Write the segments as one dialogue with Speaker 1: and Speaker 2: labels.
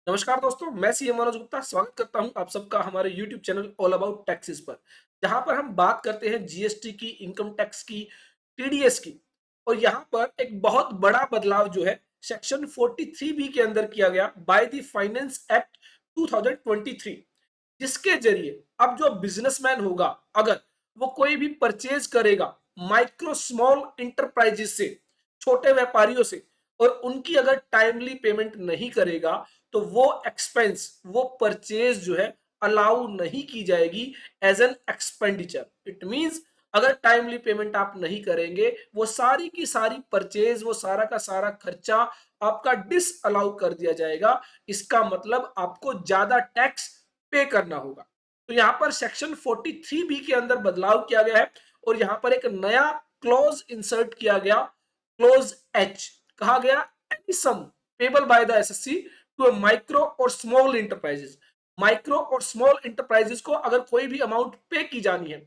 Speaker 1: नमस्कार दोस्तों, मैं सीए मनोज गुप्ता स्वागत करता हूं आप सबका हमारे YouTube channel all about taxes पर, जहां पर हम बात करते हैं जीएसटी की, इनकम टैक्स की, टीडीएस की। और यहां पर एक बहुत बड़ा बदलाव जो है सेक्शन 43B के अंदर किया गया बाय द फाइनेंस एक्ट 2023, जिसके जरिए अब जो बिजनेसमैन होगा, अगर वो कोई भी परचेज करेगा माइक्रो स्मॉल इंटरप्राइजेस से, छोटे व्यापारियों से, और उनकी अगर टाइमली पेमेंट नहीं करेगा तो वो एक्सपेंस, वो परचेज जो है अलाउ नहीं की जाएगी as an expenditure. It means अगर टाइमली पेमेंट आप नहीं करेंगे, वो सारी की सारी परचेज, वो सारा का सारा खर्चा आपका डिस अलाउ कर दिया जाएगा। इसका मतलब आपको ज्यादा टैक्स पे करना होगा। तो यहाँ पर सेक्शन 43B के अंदर बदलाव किया गया है और यहाँ पर एक नया क्लॉज इंसर्ट किया गया, क्लोज एच। कहा गया any sum payable by the assessee to micro और स्मॉल इंटरप्राइजेस। माइक्रो और स्मॉल इंटरप्राइजेस को अगर कोई भी अमाउंट पे की जानी है,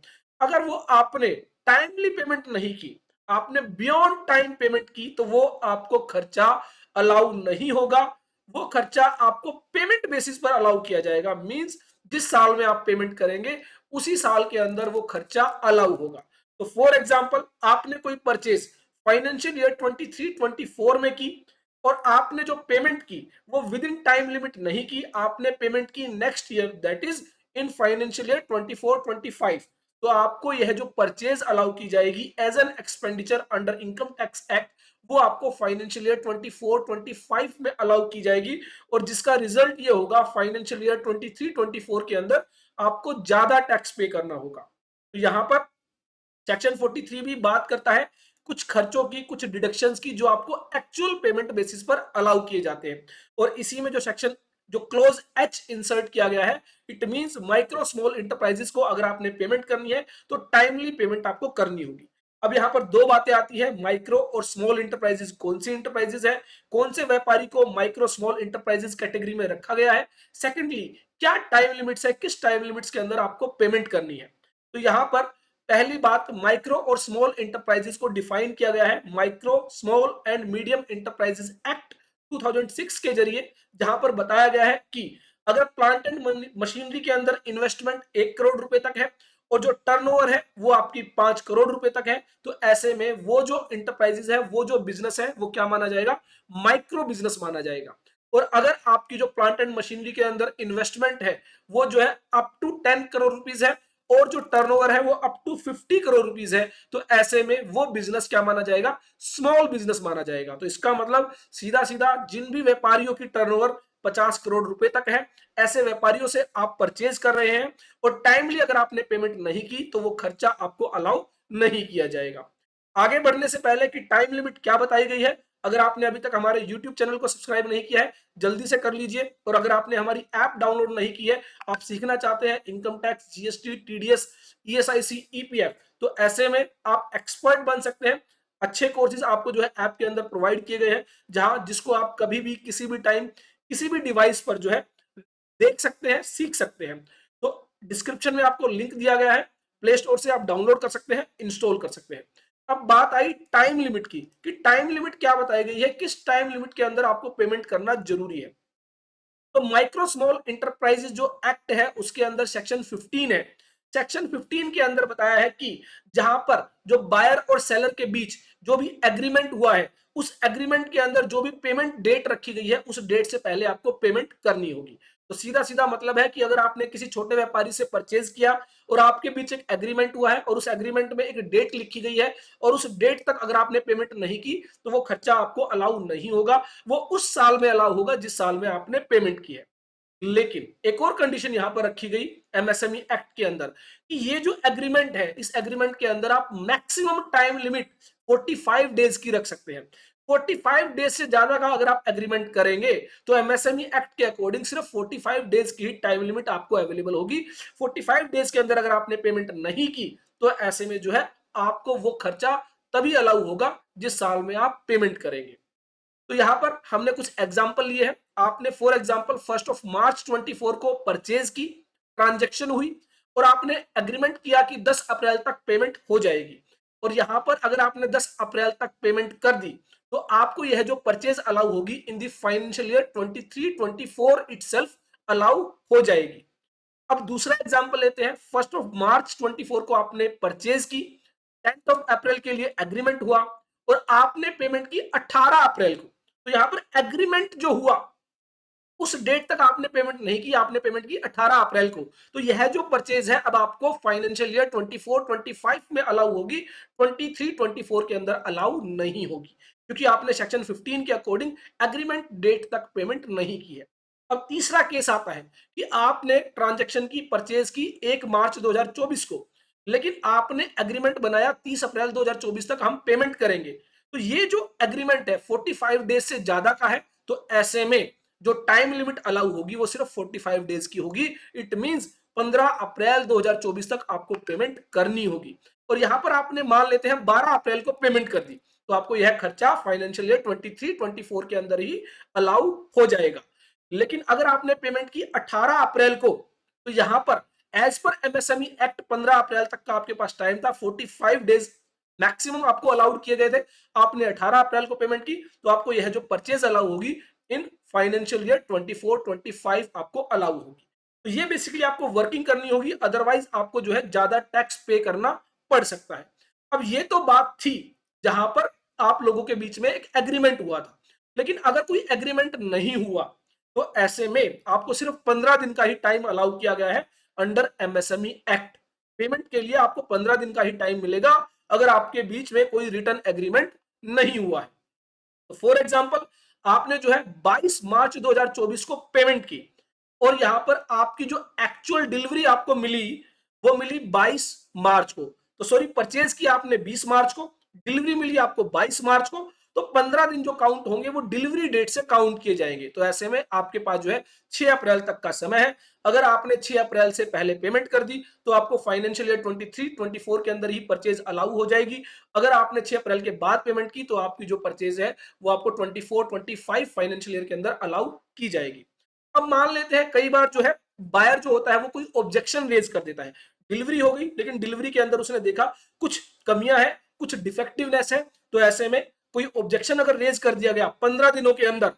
Speaker 1: अगर वो आपने टाइमली पेमेंट नहीं की, आपने बियॉन्ड टाइम पेमेंट की, तो वो आपको खर्चा अलाउ नहीं होगा। वो खर्चा आपको पेमेंट बेसिस पर अलाउ किया जाएगा। मींस जिस साल में आप पेमेंट करेंगे उसी साल के अंदर वो खर्चा अलाउ होगा। तो फॉर एग्जांपल, आपने कोई परचेज फाइनेंशियल ईयर 23-24 में की और आपने जो पेमेंट की वो विद इन टाइम लिमिट नहीं की, आपने पेमेंट की next year, that is in financial year 24-25, तो आपको यह जो परचेज अलाउ की जाएगी as an expenditure under income tax act, वो आपको फाइनेंशियल ईयर 24-25 में अलाउ की जाएगी। और जिसका रिजल्ट ये होगा फाइनेंशियल ईयर 23-24 के अंदर आपको ज्यादा टैक्स पे करना होगा। तो यहां पर सेक्शन 43 भी बात करता है कुछ खर्चों की, कुछ डिडक्शंस की, जो आपको एक्चुअल पेमेंट बेसिस पर अलाउ किए जाते हैं। और इसी में जो सेक्शन, जो क्लोज एच इंसर्ट किया गया है, it means micro small enterprises को अगर आपने पेमेंट करनी है तो टाइमली पेमेंट आपको करनी होगी। अब यहाँ पर दो बातें आती है, माइक्रो और स्मॉल इंटरप्राइजेस कौन सी इंटरप्राइजेस है, कौन से व्यापारी को माइक्रो स्मॉल इंटरप्राइजेस कैटेगरी में रखा गया है। सेकेंडली, क्या टाइम लिमिट्स है, किस टाइम लिमिट्स के अंदर आपको पेमेंट करनी है। तो यहाँ पर पहली बात, माइक्रो और स्मॉल इंटरप्राइजेस को डिफाइन किया गया है micro small and medium enterprises act 2006 के जरिए, जहां पर बताया गया है कि अगर प्लांट एंड मशीनरी के अंदर इन्वेस्टमेंट 1 करोड़ रुपए तक है और जो टर्नओवर है वो आपकी 5 करोड़ रुपए तक है, तो ऐसे में वो जो इंटरप्राइजेस है, वो जो बिजनेस है, वो क्या माना जाएगा, माइक्रो बिजनेस माना जाएगा। और अगर आपकी जो प्लांट एंड मशीनरी के अंदर इन्वेस्टमेंट है वो जो है अप टू 10 करोड़ रुपीज है और जो टर्नओवर है वो अप टू 50 करोड़ रुपीज है, तो ऐसे में वो बिजनेस क्या माना जाएगा, स्मॉल बिजनेस माना जाएगा। तो इसका मतलब सीधा सीधा जिन भी व्यापारियों की टर्नओवर 50 करोड़ रुपए तक है, ऐसे व्यापारियों से आप परचेज कर रहे हैं और टाइमली अगर आपने पेमेंट नहीं की तो वो खर्चा आपको अलाउ नहीं किया जाएगा। आगे बढ़ने से पहले कि टाइम लिमिट क्या बताई गई है, अगर आपने अभी तक हमारे YouTube चैनल को सब्सक्राइब नहीं किया है, जल्दी से कर लीजिए। और अगर आपने हमारी ऐप डाउनलोड नहीं की है, आप सीखना चाहते हैं income tax, GST, TDS, ESIC, EPF, तो ऐसे में आप एक्सपर्ट बन सकते हैं। अच्छे कोर्सेज आपको जो है ऐप के अंदर प्रोवाइड किए गए हैं, जहां जिसको आप कभी भी, किसी भी टाइम, किसी भी डिवाइस पर जो है देख सकते हैं, सीख सकते हैं। तो डिस्क्रिप्शन में आपको लिंक दिया गया है, प्ले स्टोर से आप डाउनलोड कर सकते हैं, इंस्टॉल कर सकते हैं। अब बात आई टाइम लिमिट की, कि टाइम लिमिट क्या बताई गई है, किस टाइम लिमिट के अंदर आपको पेमेंट करना जरूरी है। तो माइक्रो स्मॉल इंटरप्राइजेज जो एक्ट है उसके अंदर सेक्शन 15 है। सेक्शन 15 के अंदर बताया है कि जहां पर जो बायर और सेलर के बीच जो भी एग्रीमेंट हुआ है, उस एग्रीमेंट के अंदर जो भी पेमेंट डेट रखी गई है, उस डेट से पहले आपको पेमेंट करनी होगी। तो सीधा सीधा मतलब है कि अगर आपने किसी छोटे व्यापारी से परचेज किया और आपके बीच एक एग्रीमेंट हुआ है और उस एग्रीमेंट में एक डेट लिखी गई है और उस डेट तक अगर आपने पेमेंट नहीं की तो वो खर्चा आपको अलाउ नहीं होगा, वो उस साल में अलाउ होगा जिस साल में आपने पेमेंट की है। लेकिन एक और कंडीशन यहां पर रखी गई एमएसएमई एक्ट के अंदर, कि ये जो एग्रीमेंट है, इस एग्रीमेंट के अंदर आप मैक्सिमम टाइम लिमिट 45 डेज की रख सकते हैं। 45 डेज से ज्यादा का अगर आप एग्रीमेंट करेंगे तो एमएसएमई एक्ट के अकॉर्डिंग सिर्फ 45 डेज की टाइम लिमिट आपको अवेलेबल होगी। 45 डेज के अंदर अगर आपने पेमेंट नहीं की तो ऐसे में जो है आपको वो खर्चा तभी अलाउ होगा जिस साल में आप पेमेंट करेंगे। तो यहां पर हमने कुछ एग्जांपल लिए हैं। आपने फॉर एग्जांपल 1 मार्च 24 को परचेज की, ट्रांजैक्शन हुई और आपने एग्रीमेंट किया कि 10 अप्रैल तक पेमेंट हो जाएगी। और यहां पर अगर आपने 10 अप्रैल तक पेमेंट कर दी तो आपको यह जो परचेज अलाउ होगी in the financial year 23-24 itself allow हो जाएगी। अब दूसरा एग्जांपल लेते हैं। 1 मार्च 24 को आपने परचेज की, 10 अप्रैल के लिए एग्रीमेंट हुआ और आपने पेमेंट की 18 अप्रैल को। तो यहां पर एग्रीमेंट जो हुआ उस डेट तक आपने पेमेंट नहीं की, आपने पेमेंट की 18 अप्रैल को। तो यह जो परचेज है अब आपको फाइनेंशियल ईयर 24-25 में अलाउ होगी, 23-24 के अंदर अलाउ नहीं होगी, क्योंकि आपने सेक्शन 15 के अकॉर्डिंग एग्रीमेंट डेट तक पेमेंट नहीं की है। अब तीसरा केस आता है कि आपने ट्रांजेक्शन की, परचेज की 1 मार्च 2024 को, लेकिन आपने एग्रीमेंट बनाया 30 अप्रैल 2024 तक हम पेमेंट करेंगे। तो ये जो एग्रीमेंट है 45 डेज से ज्यादा का है, तो ऐसे में जो टाइम लिमिट अलाउ होगी वो सिर्फ 45 डेज की होगी। इट मींस 15 अप्रैल 2024 तक आपको पेमेंट करनी होगी। और यहां पर आपने मान लेते हैं 12 अप्रैल को पेमेंट कर दी, तो आपको यह खर्चा फाइनेंशियल ईयर 23-24 के अंदर ही अलाउ हो जाएगा। लेकिन अगर आपने पेमेंट की 18 अप्रैल को, तो यहां पर एज पर एमएसएमई एक्ट 15 अप्रैल तक का आपके पास टाइम था, 45 डेज मैक्सिमम आपको अलाउड किए गए थे। आपने 18 अप्रैल को पेमेंट की, तो आपको यह जो परचेज अलाउ होगी इन फाइनेंशियल ईयर 24-25 आपको अलाउ होगी। तो ये बेसिकली आपको वर्किंग करनी होगी, अदरवाइज आपको जो है ज्यादा टैक्स पे करना पड़ सकता है। अब ये तो बात थी जहां पर आप लोगों के बीच में एक एग्रीमेंट हुआ था। लेकिन अगर कोई एग्रीमेंट नहीं हुआ, तो ऐसे में आपको सिर्फ 15 दिन का ही टाइम अलाउ किया गया है अंडर एमएसएमई एक्ट। पेमेंट के लिए आपको 15 दिन का ही टाइम मिलेगा अगर आपके बीच में कोई रिटर्न एग्रीमेंट नहीं हुआ है। तो फॉर एग्जांपल आपने जो है 22 मार्च 2024 को पेमेंट की और यहां पर आपकी जो एक्चुअल डिलीवरी आपको मिली वो मिली 22 मार्च को। तो सॉरी, परचेज की आपने 20 मार्च को, डिलीवरी मिली आपको 22 मार्च को। तो 15 दिन जो काउंट होंगे वो डिलीवरी डेट से काउंट किए जाएंगे। तो ऐसे में आपके पास जो है 6 अप्रैल तक का समय है। अगर आपने 6 अप्रैल से पहले पेमेंट कर दी तो आपको फाइनेंशियल ईयर 23-24 के अंदर ही परचेज अलाउ हो जाएगी। अगर आपने 6 अप्रैल के बाद पेमेंट की तो आपकी जो परचेज है वो आपको 24-25 फाइनेंशियल ईयर के अंदर अलाउ की जाएगी। अब मान लेते हैं कई बार जो है बायर जो होता है वो कोई ऑब्जेक्शन रेज कर देता है। डिलीवरी हो गई लेकिन डिलीवरी के अंदर उसने देखा कुछ कमियां हैं, कुछ डिफेक्टिवनेस है। तो ऐसे में कोई ऑब्जेक्शन अगर रेज कर दिया गया 15 दिनों के अंदर,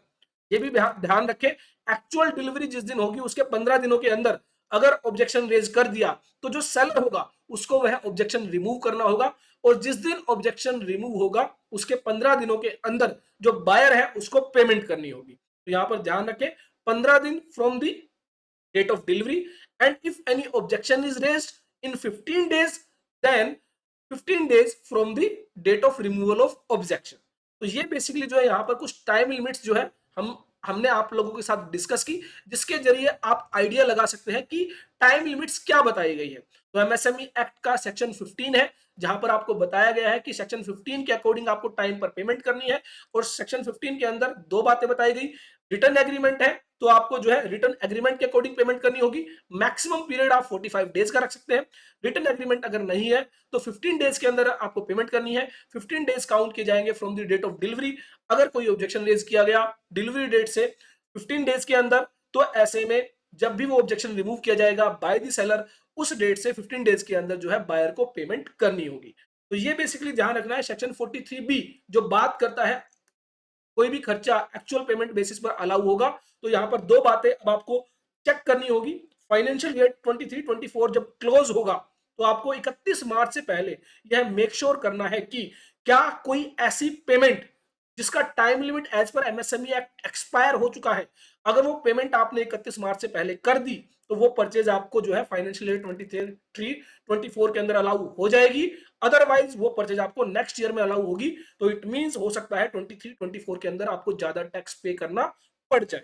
Speaker 1: ये भी ध्यान रखें, एक्चुअल डिलीवरी जिस दिन होगी उसके 15 दिनों के अंदर अगर ऑब्जेक्शन रेज कर दिया तो जो सेलर होगा उसको वह ऑब्जेक्शन रिमूव करना होगा। और जिस दिन ऑब्जेक्शन रिमूव होगा उसके 15 दिनों के अंदर जो बायर है उसको पेमेंट करनी होगी। तो यहां पर ध्यान रखें, 15 दिन from the date of delivery, and if any objection is raised in 15 days, then 15 days from the date of removal of objection। तो ये बेसिकली जो है यहाँ पर कुछ टाइम लिमिट्स जो है हमने आप लोगों के साथ डिस्कस की, जिसके जरिए आप आइडिया लगा सकते हैं कि टाइम लिमिट्स क्या बताई गई है। तो एमएसएमई एक्ट का सेक्शन 15 है जहां पर आपको बताया गया है कि सेक्शन 15 के अकॉर्डिंग आपको टाइम पर पेमेंट करनी है। और सेक्शन 15 के अंदर दो बातें बताई गई, रिटर्न एग्रीमेंट है तो आपको जो है रिटर्न एग्रीमेंट के अकॉर्डिंग पेमेंट करनी होगी। मैक्सिमम पीरियड आप 45 डेज का रख सकते हैं। रिटर्न एग्रीमेंट अगर नहीं है तो 15 डेज के अंदर आपको पेमेंट करनी है। 15 डेज काउंट किए जाएंगे from the date of delivery. अगर कोई ऑब्जेक्शन रेज किया गया डिलीवरी डेट से 15 डेज के अंदर, तो ऐसे में जब भी वो ऑब्जेक्शन रिमूव किया जाएगा बाय द सेलर, उस डेट से 15 डेज के अंदर जो है बायर को पेमेंट करनी होगी। तो ये बेसिकली ध्यान रखना है। सेक्शन 43B जो बात करता है कोई भी खर्चा एक्चुअल पेमेंट बेसिस पर अलाउ होगा, तो यहां पर दो बातें अब आपको चेक करनी होगी। फाइनेंशियल ईयर 23-24 जब क्लोज होगा तो आपको 31 मार्च से पहले यह मेक श्योर करना है कि क्या कोई ऐसी पेमेंट जिसका time limit as per MSME act expire हो चुका है, अगर वो पेमेंट आपने 31 मार्च से पहले कर दी तो वो परचेज आपको जो है फाइनेंशियल ईयर 23-24 के अंदर अलाउ हो जाएगी। अदरवाइज वो परचेज आपको नेक्स्ट ईयर में अलाउ होगी। तो इट मींस हो सकता है 23-24 के अंदर आपको ज्यादा टैक्स पे करना पड़ जाए।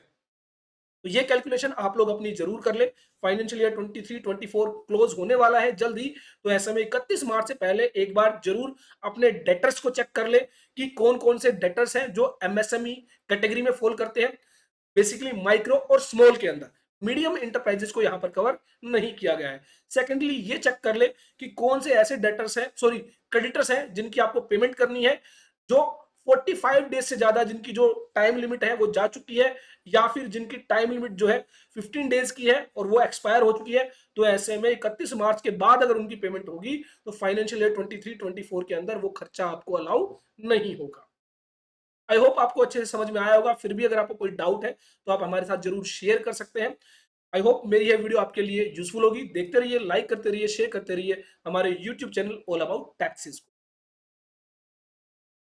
Speaker 1: तो ये कैलकुलेशन आप लोग अपनी जरूर कर ले। फाइनेंशियल ईयर 23-24 क्लोज होने वाला है जल्द ही। तो ऐसे में 31 मार्च से पहले एक बार जरूर अपने डेटर्स को चेक कर ले कि कौन कौन से डेटर्स हैं जो एमएसएमई कैटेगरी में फॉल करते हैं। बेसिकली माइक्रो और स्मॉल के अंदर मीडियम इंटरप्राइजेस को यहां पर कवर नहीं किया गया है। सेकेंडली ये चेक कर ले कि कौन से ऐसे डेटर्स हैं, सॉरी क्रेडिटर्स हैं, जिनकी आपको पेमेंट करनी है, जो 45 डेज से ज्यादा जिनकी जो टाइम लिमिट है वो जा चुकी है, या फिर जिनकी टाइम लिमिट जो है 15 डेज की है और वो एक्सपायर हो चुकी है। तो ऐसे में 31 मार्च के बाद अगर उनकी पेमेंट होगी तो फाइनेंशियल ईयर 23-24 के अंदर वो खर्चा आपको अलाउ नहीं होगा। आई होप आपको अच्छे से समझ में आया होगा। फिर भी अगर आपको कोई डाउट है तो आप हमारे साथ ज़रूर शेयर कर सकते हैं। आई होप मेरी ये वीडियो आपके लिए यूज़फुल होगी। देखते रहिए, लाइक करते रहिए, शेयर करते रहिए हमारे YouTube channel all about taxes को।